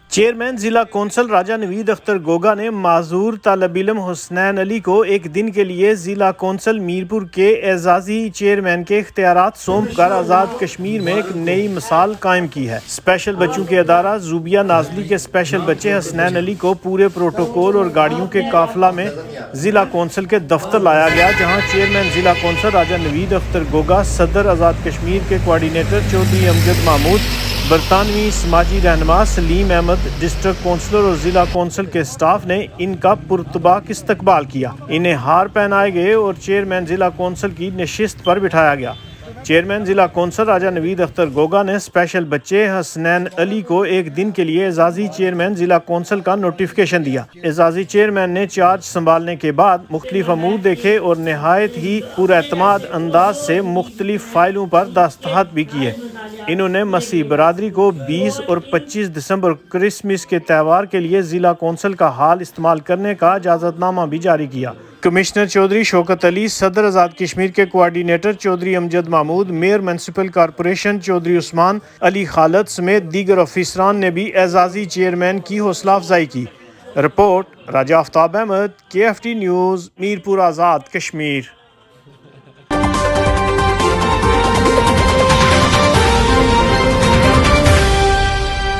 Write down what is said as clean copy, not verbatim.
Chairman ضلع council راجہ نوید اختر گوگا نے معذور طالب علم حسنین علی کو ایک دن کے لیے ضلع کونسل میرپور کے اعزازی چیئرمین کے اختیارات سونپ کر آزاد کشمیر میں ایک نئی مثال قائم کی ہے۔ اسپیشل بچوں کے ادارہ زوبیہ نازلی کے اسپیشل بچے حسنین علی کو پورے پروٹوکول اور گاڑیوں کے قافلہ میں ضلع کونسل کے دفتر لایا گیا، جہاں چیئرمین ضلع کونسل راجہ نوید اختر گوگا، صدر آزاد کشمیر کے کوارڈینیٹر چودھری امجد محمود، برطانوی سماجی رہنما سلیم احمد، ڈسٹرکٹ کونسلر اور ضلع کونسل کے سٹاف نے ان کا پرتباک استقبال کیا۔ انہیں ہار پہنائے گئے اور چیئرمین ضلع کونسل کی نشست پر بٹھایا گیا۔ چیئرمین ضلع کونسل راجہ نوید اختر گوگا نے اسپیشل بچے حسنین علی کو ایک دن کے لیے اعزازی چیئرمین ضلع کونسل کا نوٹیفیکیشن دیا۔ اعزازی چیئرمین نے چارج سنبھالنے کے بعد مختلف امور دیکھے اور نہایت ہی پراعتماد انداز سے مختلف فائلوں پر دستخط بھی کیے۔ انہوں نے مسیح برادری کو 20 اور 25 دسمبر کرسمس کے تہوار کے لیے ضلع کونسل کا ہال استعمال کرنے کا اجازت نامہ بھی جاری کیا۔ کمشنر چودھری شوکت علی، صدر آزاد کشمیر کے coordinator Chaudhry Amjad Mahmood, mayor municipal corporation Chaudhry Usman Ali Khalid سمیت دیگر افسران نے بھی اعزازی چیئرمین کی حوصلہ افزائی کی۔ رپورٹ راجہ آفتاب احمد، KFT نیوز، میرپور آزاد کشمیر۔